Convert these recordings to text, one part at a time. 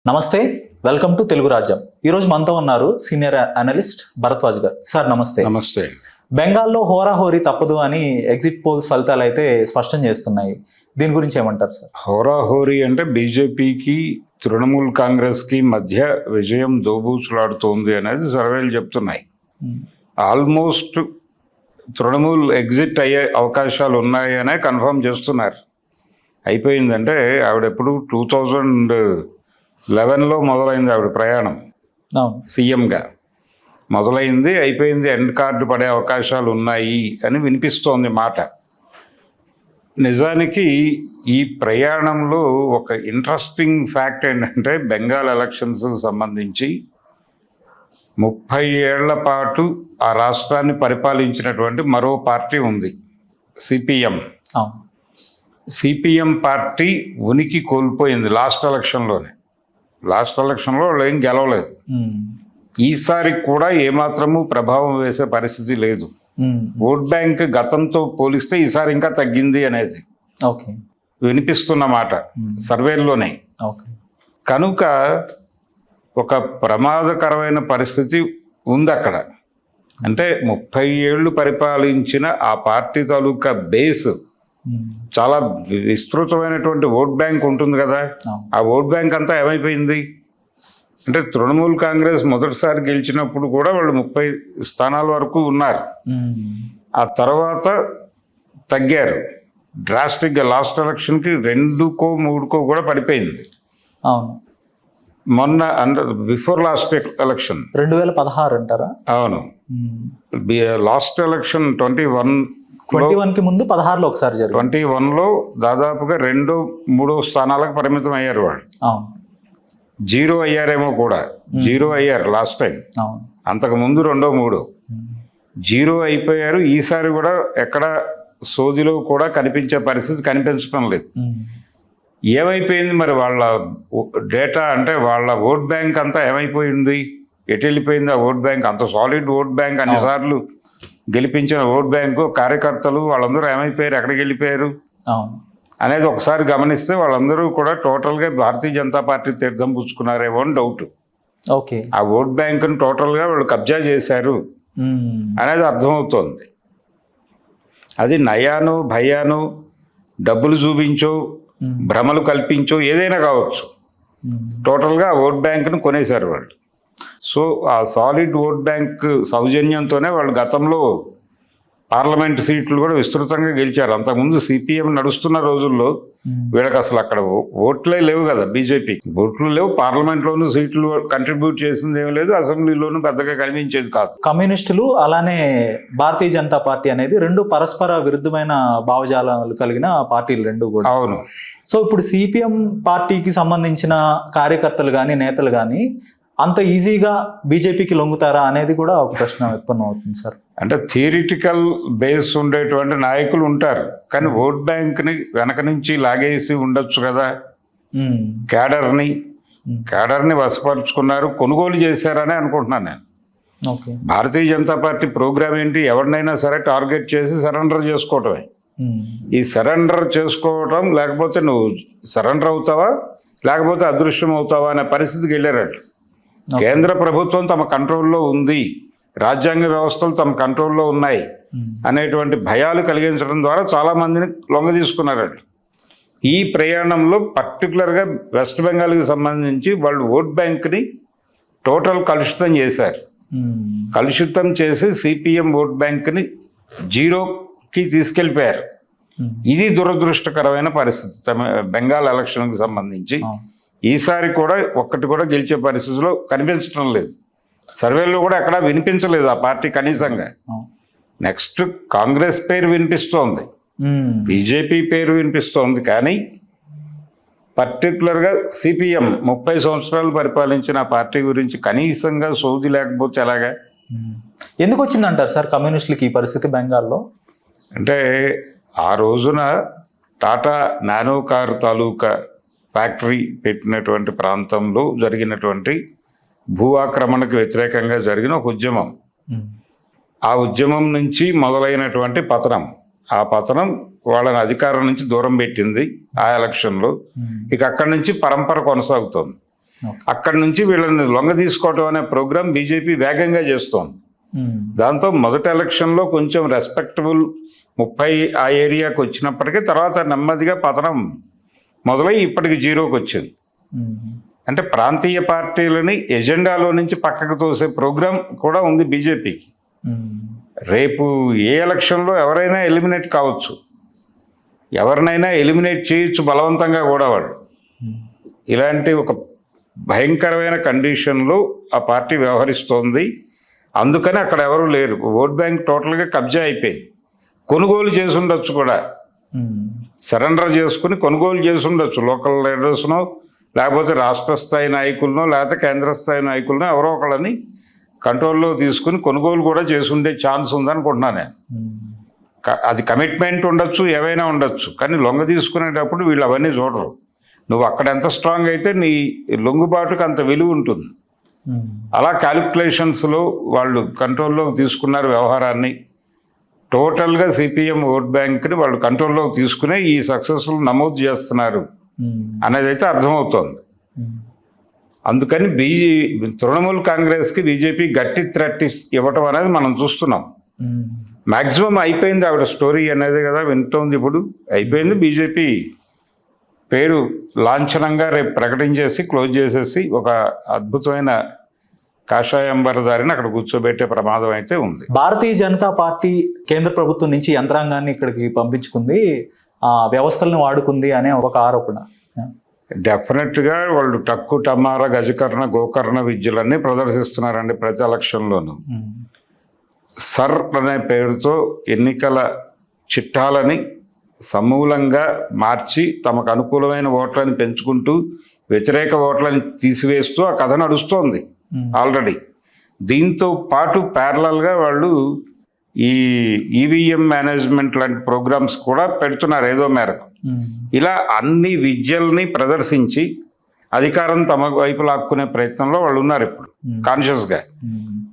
నమస్తే, welcome to Telugu రాజ్యం. ఈరోజు మనతో ఉన్నారు సీనియర్ అనలిస్ట్ భరద్వాజ్ గారు. సార్ నమస్తే. నమస్తే. బెంగాల్లో హోరాహోరీ తప్పదు అని ఎగ్జిట్ పోల్స్ ఫలితాలు అయితే స్పష్టం చేస్తున్నాయి. దీని గురించి ఏమంటారు సార్? హోరాహోరీ అంటే బీజేపీకి తృణమూల్ కాంగ్రెస్కి మధ్య విజయం దోబూచులాడుతోంది అనేది సర్వేలు చెప్తున్నాయి. ఆల్మోస్ట్ తృణమూల్ ఎగ్జిట్ అయ్యే అవకాశాలు ఉన్నాయనే కన్ఫర్మ్ చేస్తున్నారు. అయిపోయిందంటే ఆవిడెప్పుడు 2011లో మొదలైంది ఆవిడ ప్రయాణం. సీఎంగా మొదలైంది, అయిపోయింది, ఎండ్ కార్డు పడే అవకాశాలు ఉన్నాయి అని వినిపిస్తోంది మాట. నిజానికి ఈ ప్రయాణంలో ఒక ఇంట్రెస్టింగ్ ఫ్యాక్ట్ ఏంటంటే బెంగాల్ ఎలక్షన్స్ సంబంధించి 30 ఏళ్ల పాటు ఆ రాష్ట్రాన్ని పరిపాలించినటువంటి మరో పార్టీ ఉంది, సిపిఎం. సిపిఎం పార్టీ ఉనికి కోల్పోయింది లాస్ట్ ఎలక్షన్లోనే. లాస్ట్ ఎలక్షన్లో వాళ్ళు ఏం గెలవలేదు. ఈసారి కూడా ఏమాత్రము ప్రభావం వేసే పరిస్థితి లేదు. ఓట్ బ్యాంక్ గతంతో పోలిస్తే ఈసారి ఇంకా తగ్గింది అనేది వినిపిస్తున్న మాట సర్వేల్లోనే. కనుక ఒక ప్రమాదకరమైన పరిస్థితి ఉంది అక్కడ. అంటే 30 ఏళ్ళు పరిపాలించిన ఆ పార్టీ తాలూకా బేస్ చాలా విస్తృతమైనటువంటి ఓట్ బ్యాంక్ ఉంటుంది కదా. ఆ ఓట్ బ్యాంక్ అంతా ఏమైపోయింది అంటే తృణమూల్ కాంగ్రెస్ మొదటిసారి గెలిచినప్పుడు కూడా వాళ్ళు 30 స్థానాల వరకు ఉన్నారు. ఆ తర్వాత తగ్గారు డ్రాస్టిక్గా. లాస్ట్ ఎలక్షన్కి 2కో 3కో కూడా పడిపోయింది. మొన్న బిఫోర్ లాస్ట్ ఎలక్షన్ 2016 అంటారా? అవును, లాస్ట్ ఎలక్షన్ 21కి ముందు 16లో ఒకసారి 21లో దాదాపుగా 2-3 స్థానాలకు పరిమితం అయ్యారు వాళ్ళు. 0 అయ్యారేమో కూడా. 0 అయ్యారు లాస్ట్ టైం. అంతకు ముందు 2-3 0 అయిపోయారు. ఈసారి కూడా ఎక్కడ సోదిలో కూడా కనిపించే పరిస్థితి కనిపించడం లేదు. ఏమైపోయింది మరి వాళ్ళ డేటా? అంటే వాళ్ళ ఓట్ బ్యాంక్ అంతా ఏమైపోయింది, ఎటు వెళ్ళిపోయింది ఆ ఓట్ బ్యాంక్? అంత సాలిడ్ ఓట్ బ్యాంక్, అన్నిసార్లు గెలిపించిన ఓట్ బ్యాంకు, కార్యకర్తలు వాళ్ళందరూ ఏమైపోయారు, ఎక్కడికి వెళ్ళిపోయారు అనేది ఒకసారి గమనిస్తే వాళ్ళందరూ కూడా టోటల్గా భారతీయ జనతా పార్టీ తీర్థం పుచ్చుకున్నారేమో అని డౌట్. ఆ ఓట్ బ్యాంకును టోటల్గా వాళ్ళు కబ్జా చేశారు అనేది అర్థమవుతోంది. అది నయాను భయాను, డబ్బులు చూపించో, భ్రమలు కల్పించో, ఏదైనా కావచ్చు, టోటల్గా ఆ ఓట్ బ్యాంకును కొనేశారు వాళ్ళు. సో ఆ సాలిడ్ ఓట్ బ్యాంక్ సౌజన్యంతోనే వాళ్ళు గతంలో పార్లమెంట్ సీట్లు కూడా విస్తృతంగా గెలిచారు. అంతకుముందు సిపిఎం నడుస్తున్న రోజుల్లో వీళ్ళకి అసలు అక్కడ ఓట్లే లేవు కదా. బీజేపీ ఓట్లు లేవు, పార్లమెంట్లోనూ సీట్లు కంట్రిబ్యూట్ చేసింది ఏమీ లేదు, అసెంబ్లీలోనూ పెద్దగా కనిపించేది కాదు. కమ్యూనిస్టులు అలానే భారతీయ జనతా పార్టీ అనేది రెండు పరస్పర విరుద్ధమైన భావజాలాలు కలిగిన పార్టీలు రెండు కూడా. అవును. సో ఇప్పుడు సిపిఎం పార్టీకి సంబంధించిన కార్యకర్తలు కానీ నేతలు కానీ అంత ఈజీగా బీజేపీకి లొంగుతారా అనేది కూడా ఒక ప్రశ్న ఉత్పన్నం అవుతుంది సార్. అంటే థియరిటికల్ బేస్ ఉండేటువంటి నాయకులు ఉంటారు, కానీ ఓట్ బ్యాంక్ని వెనక నుంచి లాగేసి ఉండొచ్చు కదా. క్యాడర్ని వశపరుచుకున్నారు, కొనుగోలు చేశారని అనుకుంటున్నాను నేను. భారతీయ జనతా పార్టీ ప్రోగ్రామ్ ఏంటి? ఎవరినైనా సరే టార్గెట్ చేసి సరెండర్ చేసుకోవటమే. ఈ సరెండర్ చేసుకోవటం, లేకపోతే నువ్వు సరెండర్ అవుతావా లేకపోతే అదృశ్యం అవుతావా అనే పరిస్థితికి వెళ్ళారట. కేంద్ర ప్రభుత్వం తమ కంట్రోల్లో ఉంది, రాజ్యాంగ వ్యవస్థలు తమ కంట్రోల్లో ఉన్నాయి అనేటువంటి భయాలు కలిగించడం ద్వారా చాలా మందిని లొంగ తీసుకున్నారట. ఈ ప్రయాణంలో పర్టికులర్గా వెస్ట్ బెంగాల్కి సంబంధించి వాళ్ళు ఓట్ బ్యాంక్ని టోటల్ కలుషితం చేశారు. కలుషితం చేసి సిపిఎం ఓట్ బ్యాంక్ని 0కి తీసుకెళ్ళిపోయారు. ఇది దురదృష్టకరమైన పరిస్థితి బెంగాల్ ఎలక్షన్కి సంబంధించి. ఈసారి కూడా ఒక్కటి కూడా గెలిచే పరిస్థితిలో కనిపించడం లేదు. సర్వేల్లో కూడా ఎక్కడా వినిపించలేదు ఆ పార్టీ కనీసంగా. నెక్స్ట్ కాంగ్రెస్ పేరు వినిపిస్తోంది, బీజేపీ పేరు వినిపిస్తోంది, కానీ పర్టికులర్గా సిపిఎం 30 సంవత్సరాలు పరిపాలించిన పార్టీ గురించి కనీసంగా సోది లేకపోతే ఎలాగా? ఎందుకు వచ్చిందంటారు సార్ కమ్యూనిస్టులకి ఈ పరిస్థితి బెంగాల్లో? అంటే ఆ రోజున టాటా నానో కార్ తాలూకా ఫ్యాక్టరీ పెట్టినటువంటి ప్రాంతంలో జరిగినటువంటి భూ ఆక్రమణకు వ్యతిరేకంగా జరిగిన ఒక ఉద్యమం. ఆ ఉద్యమం నుంచి మొదలైనటువంటి పతనం, ఆ పతనం వాళ్ళని అధికారం నుంచి దూరం పెట్టింది ఆ ఎలక్షన్లో. ఇక అక్కడి నుంచి పరంపర కొనసాగుతోంది. అక్కడి నుంచి వీళ్ళని లొంగ తీసుకోవటం అనే ప్రోగ్రాం బీజేపీ వేగంగా చేస్తోంది. దాంతో మొదటి ఎలక్షన్లో కొంచెం రెస్పెక్టబుల్ 30 ఆ ఏరియాకి వచ్చినప్పటికీ తర్వాత నెమ్మదిగా పతనం మొదలై ఇప్పటికి 0కి వచ్చింది. అంటే ప్రాంతీయ పార్టీలని ఎజెండాలో నుంచి పక్కకు తోసే ప్రోగ్రాం కూడా ఉంది బీజేపీకి. రేపు ఏ ఎలక్షన్లో ఎవరైనా ఎలిమినేట్ కావచ్చు, ఎవరినైనా ఎలిమినేట్ చేయొచ్చు బలవంతంగా కూడా వాళ్ళు. ఇలాంటి ఒక భయంకరమైన కండిషన్లో ఆ పార్టీ వ్యవహరిస్తోంది. అందుకని అక్కడ ఎవరు లేరు. ఓట్ బ్యాంక్ టోటల్గా కబ్జా అయిపోయింది. కొనుగోలు చేసి ఉండొచ్చు కూడా, సరెండర్ చేసుకుని కొనుగోలు చేసి ఉండొచ్చు లోకల్ లీడర్స్నో, లేకపోతే రాష్ట్ర స్థాయి నాయకులనో, లేకపోతే కేంద్ర స్థాయి నాయకులనో ఎవరో ఒకళ్ళని కంట్రోల్లో తీసుకుని కొనుగోలు కూడా చేసి ఉండే ఛాన్స్ ఉందనుకుంటున్నాను నేను. అది కమిట్మెంట్ ఉండొచ్చు, ఏవైనా ఉండొచ్చు, కానీ లొంగ తీసుకునేటప్పుడు వీళ్ళు అవన్నీ చూడరు. నువ్వు అక్కడ ఎంత స్ట్రాంగ్ అయితే నీ లొంగుబాటుకు అంత విలువ ఉంటుంది. అలా క్యాలిక్యులేషన్స్లో వాళ్ళు కంట్రోల్లో తీసుకున్నారు వ్యవహారాన్ని. టోటల్గా సిపిఎం ఓట్ బ్యాంక్ని వాళ్ళు కంట్రోల్లో తీసుకునే ఈ సక్సెస్ఫుల్ నమోదు చేస్తున్నారు అనేది అయితే అర్థమవుతోంది. అందుకని తృణమూల్ కాంగ్రెస్కి బీజేపీ గట్టి థ్రెట్ ఇవ్వటం అనేది మనం చూస్తున్నాం. మ్యాక్సిమం అయిపోయింది ఆవిడ స్టోరీ అనేది కదా వింటోంది. ఇప్పుడు అయిపోయింది. బీజేపీ పేరు లాంఛనంగా రేపు ప్రకటించేసి క్లోజ్ చేసేసి ఒక అద్భుతమైన కాషాయంబరదారిని అక్కడ కూర్చోబెట్టే ప్రమాదం అయితే ఉంది. భారతీయ జనతా పార్టీ కేంద్ర ప్రభుత్వం నుంచి యంత్రాంగాన్ని ఇక్కడికి పంపించుకుంది, వ్యవస్థలను వాడుకుంది అనే ఒక ఆరోపణ. డెఫినెట్గా వాళ్ళు టక్కు టమార గజకర్ణ గోకర్ణ విద్యలన్నీ ప్రదర్శిస్తున్నారండి ప్రతి ఎలక్షన్లోనూ. సర్ అనే పేరుతో ఎన్నికల చిట్టాలని సమూలంగా మార్చి తమకు అనుకూలమైన ఓట్లను పెంచుకుంటూ వ్యతిరేక ఓట్లను తీసివేస్తూ ఆ కథ నడుస్తోంది ఆల్రెడీ. దీంతో పాటు ప్యారలల్గా వాళ్ళు ఈ ఈవీఎం మేనేజ్మెంట్ లాంటి ప్రోగ్రామ్స్ కూడా పెడుతున్నారు ఏదో మేరకు. ఇలా అన్ని విద్యల్ని ప్రదర్శించి అధికారం తమ వైపు లాక్కునే ప్రయత్నంలో వాళ్ళు ఉన్నారు ఇప్పుడు కాన్షియస్గా.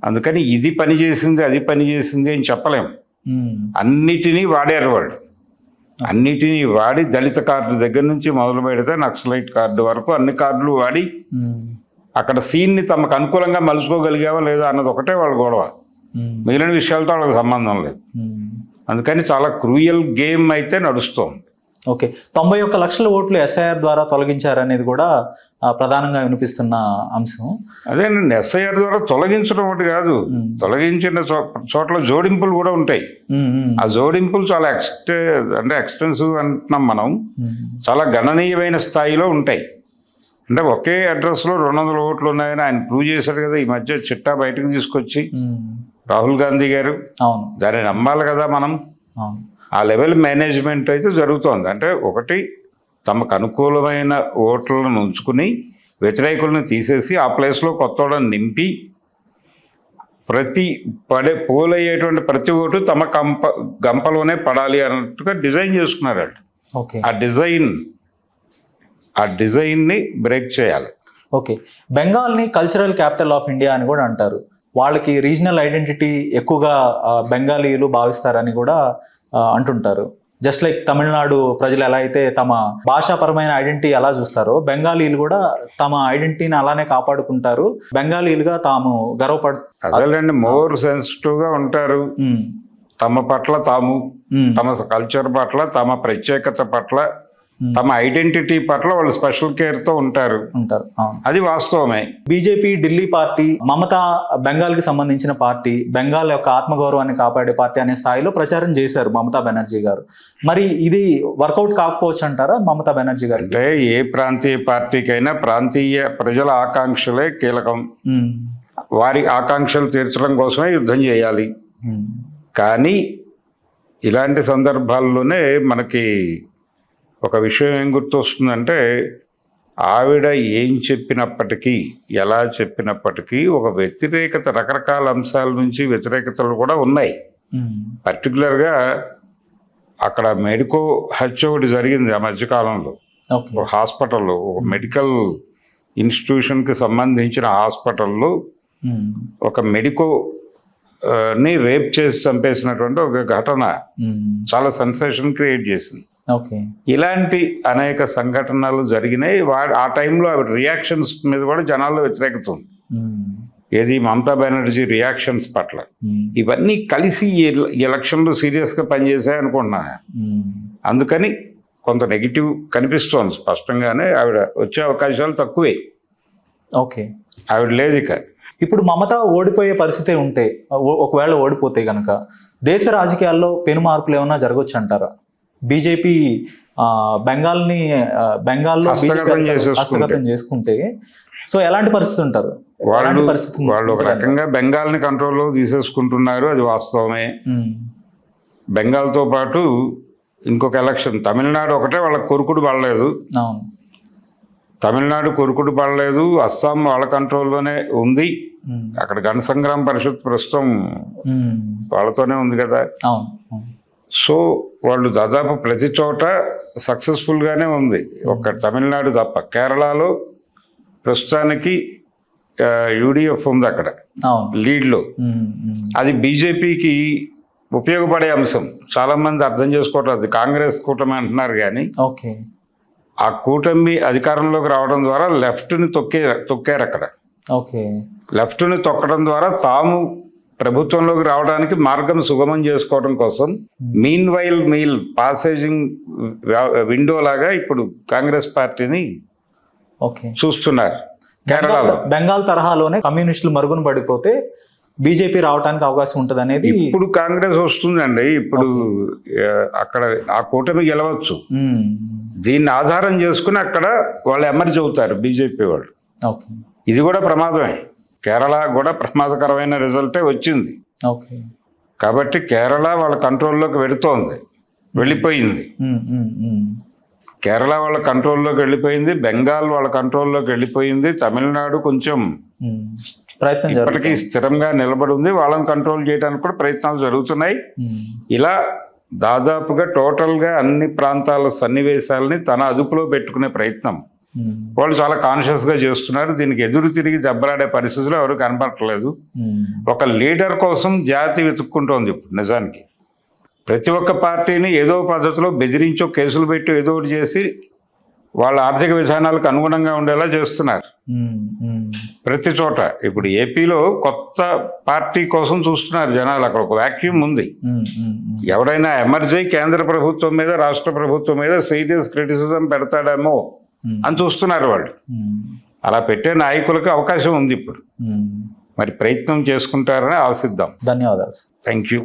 అందుకని ఇది పనిచేసింది అది పనిచేసింది అని చెప్పలేం. అన్నిటినీ వాడారు వాళ్ళు. అన్నిటినీ వాడి దళిత కార్డు దగ్గర నుంచి మొదలు పెడితే నక్సలైట్ కార్డు వరకు అన్ని కార్డులు వాడి అక్కడ సీన్ని తమకు అనుకూలంగా మలుచుకోగలిగావా లేదా అన్నది ఒకటే వాళ్ళ గొడవ. మిగిలిన విషయాలతో వాళ్ళకి సంబంధం లేదు. అందుకని చాలా క్రూయల్ గేమ్ అయితే నడుస్తోంది. ఓకే, 91 లక్షల ఓట్లు ఎస్ఐఆర్ ద్వారా తొలగించారనేది కూడా ప్రధానంగా వినిపిస్తున్న అంశం. అదేనండి, ఎస్ఐఆర్ ద్వారా తొలగించడం ఒకటి కాదు, తొలగించిన చోట్ల జోడింపులు కూడా ఉంటాయి. ఆ జోడింపులు చాలా ఎక్స్టెన్సివ్ అంటున్నాం మనం, చాలా గణనీయమైన స్థాయిలో ఉంటాయి. అంటే ఒకే అడ్రస్లో 200 ఓట్లు ఉన్నాయని ఆయన ప్రూవ్ చేశాడు కదా ఈ మధ్య చిట్టా బయటకు తీసుకొచ్చి రాహుల్ గాంధీ గారు. దాన్ని నమ్మాలి కదా మనం. ఆ లెవెల్ మేనేజ్మెంట్ అయితే జరుగుతోంది. అంటే ఒకటి తమకు అనుకూలమైన ఓట్లను ఉంచుకుని వ్యతిరేకులను తీసేసి ఆ ప్లేస్లో కొత్త వాళ్ళని నింపి పోలయ్యేటువంటి ప్రతి ఓటు తమ గంపలోనే పడాలి అన్నట్టుగా డిజైన్ చేసుకున్నారు. ఆ డిజైన్ని బ్రేక్ చేయాలి. ఓకే, బెంగాల్ని కల్చరల్ క్యాపిటల్ ఆఫ్ ఇండియా అని కూడా అంటారు. వాళ్ళకి రీజనల్ ఐడెంటిటీ ఎక్కువగా బెంగాలీలు భావిస్తారని కూడా అంటుంటారు. జస్ట్ లైక్ తమిళనాడు ప్రజలు ఎలా అయితే తమ భాషాపరమైన ఐడెంటిటీ ఎలా చూస్తారో, బెంగాలీలు కూడా తమ ఐడెంటిటీని అలానే కాపాడుకుంటారు. బెంగాలీలుగా తాము అదేలేండి, మోర్ సెన్సిటివ్ గా ఉంటారు. తమ పట్ల తాము, తమ కల్చర్ పట్ల, తమ ప్రత్యేకత పట్ల, తమ ఐడెంటిటీ పట్ల వాళ్ళు స్పెషల్ కేర్ తో ఉంటారు. అది వాస్తవమే. బీజేపీ ఢిల్లీ పార్టీ, మమతా బెంగాల్ కి సంబంధించిన పార్టీ, బెంగాల్ యొక్క ఆత్మగౌరవాన్ని కాపాడే పార్టీ అనే స్థాయిలో ప్రచారం చేశారు మమతా బెనర్జీ గారు. మరి ఇది వర్కౌట్ కాకపోవచ్చు అంటారా మమతా బెనర్జీ గారు? అంటే ఏ ప్రాంతీయ పార్టీకైనా ప్రాంతీయ ప్రజల ఆకాంక్షలే కీలకం. వారి ఆకాంక్షలు తీర్చడం కోసమే యుద్ధం చేయాలి. కానీ ఇలాంటి సందర్భాల్లోనే మనకి ఒక విషయం ఏం గుర్తొస్తుందంటే, ఆవిడ ఏం చెప్పినప్పటికీ, ఎలా చెప్పినప్పటికీ ఒక వ్యతిరేకత, రకరకాల అంశాల నుంచి వ్యతిరేకతలు కూడా ఉన్నాయి. పర్టికులర్గా అక్కడ మెడికో హత్య ఒకటి జరిగింది ఆ మధ్యకాలంలో. హాస్పిటల్లో, ఒక మెడికల్ ఇన్స్టిట్యూషన్కి సంబంధించిన హాస్పిటల్లో ఒక మెడికోని రేప్ చేసి చంపేసినటువంటి ఒక ఘటన చాలా సెన్సేషన్ క్రియేట్ చేసింది. ఓకే. ఇలాంటి అనేక సంఘటనలు జరిగినాయి. ఆ టైంలో ఆవిడ రియాక్షన్స్ మీద కూడా జనాల్లో వ్యతిరేకత ఉంది. ఏది మమతా బెనర్జీ రియాక్షన్స్ పట్ల. ఇవన్నీ కలిసి ఈ ఎలక్షన్లు సీరియస్గా పనిచేసాయి అనుకుంటున్నా. అందుకని కొంత నెగిటివ్ కనిపిస్తోంది స్పష్టంగానే. ఆవిడ వచ్చే అవకాశాలు తక్కువే. ఓకే. ఆవిడ లేదు ఇక. ఇప్పుడు మమత ఓడిపోయే పరిస్థితి ఉంటే, ఒకవేళ ఓడిపోతే కనుక దేశ రాజకీయాల్లో పెను మార్పులు ఏమైనా జరగవచ్చు అంటారా? బీజేపీ బెంగాల్లో హస్తగతం చేసుకుంటే సో ఎలాంటి పరిస్థితి ఉంటారు? వాళ్ళు ఒక రకంగా బెంగాల్ని కంట్రోల్లో తీసేసుకుంటున్నారు, అది వాస్తవమే. బెంగాల్తో పాటు ఇంకొక ఎలక్షన్ తమిళనాడు ఒకటే వాళ్ళకి కొరుకుడు పడలేదు. తమిళనాడు కొరుకుడు పడలేదు. అస్సాం వాళ్ళ కంట్రోల్లోనే ఉంది. అక్కడ గణ సంగ్రామ పరిషత్ ప్రస్తుతం వాళ్ళతోనే ఉంది కదా. సో వాళ్ళు దాదాపు ప్రతి చోట సక్సెస్ఫుల్గానే ఉంది. ఒక్క తమిళనాడు తప్ప. కేరళలో ప్రస్తుతానికి యూడిఎఫ్ ఉంది అక్కడ లీడ్లో. అది బీజేపీకి ఉపయోగపడే అంశం. చాలా మంది అర్థం చేసుకోవట్లేదు. అది కాంగ్రెస్ కూటమి అంటున్నారు కానీ ఆ కూటమి అధికారంలోకి రావడం ద్వారా లెఫ్ట్ని తొక్కారు అక్కడ. లెఫ్ట్ని తొక్కడం ద్వారా తాము ప్రభుత్వంలోకి రావడానికి మార్గం సుగమం చేసుకోవడం కోసం మీల్ పాసేజింగ్ విండో లాగా ఇప్పుడు కాంగ్రెస్ పార్టీని చూస్తున్నారు. కేరళలో బెంగాల్ తరహాలోనే కమ్యూనిస్టులు మరుగున పడిపోతే బీజేపీ రావడానికి అవకాశం ఉంటుంది అనేది ఇప్పుడు కాంగ్రెస్ వస్తుందండి. ఇప్పుడు అక్కడ ఆ కూటమి గెలవచ్చు. దీన్ని ఆధారం చేసుకుని అక్కడ వాళ్ళు ఎమర్జ్ అవుతారు బీజేపీ వాళ్ళు. ఇది కూడా ప్రమాదమే. కేరళ కూడా ప్రమాదకరమైన రిజల్టే వచ్చింది. కాబట్టి కేరళ వాళ్ళ కంట్రోల్లోకి వెళ్ళిపోయింది. కేరళ వాళ్ళ కంట్రోల్లోకి వెళ్ళిపోయింది. బెంగాల్ వాళ్ళ కంట్రోల్లోకి వెళ్ళిపోయింది. తమిళనాడు కొంచెం ఇప్పటికీ స్థిరంగా నిలబడి ఉంది. వాళ్ళని కంట్రోల్ చేయడానికి కూడా ప్రయత్నాలు జరుగుతున్నాయి. ఇలా దాదాపుగా టోటల్గా అన్ని ప్రాంతాల సన్నివేశాలని తన అదుపులో పెట్టుకునే ప్రయత్నం వాళ్ళు చాలా కాన్షియస్గా చేస్తున్నారు. దీనికి ఎదురు తిరిగి దెబ్బలాడే పరిస్థితులు ఎవరు కనపడట్లేదు. ఒక లీడర్ కోసం జాతి వెతుక్కుంటోంది ఇప్పుడు. నిజానికి ప్రతి ఒక్క పార్టీని ఏదో పద్ధతిలో బెదిరించో కేసులు పెట్టి ఏదో ఒకటి చేసి వాళ్ళ ఆర్థిక విధానాలకు అనుగుణంగా ఉండేలా చేస్తున్నారు ప్రతి చోట. ఇప్పుడు ఏపీలో కొత్త పార్టీ కోసం చూస్తున్నారు జనాలు. అక్కడ ఒక వ్యాక్యూమ్ ఉంది. ఎవరైనా ఎమర్జీ కేంద్ర ప్రభుత్వం మీద రాష్ట్ర ప్రభుత్వం మీద సీరియస్ క్రిటిసిజం పెడతాడేమో అని చూస్తున్నారు వాళ్ళు. అలా పెట్టే నాయకులకు అవకాశం ఉంది ఇప్పుడు. మరి ప్రయత్నం చేసుకుంటారని ఆశిద్దాం. ధన్యవాదాలు. Thank you.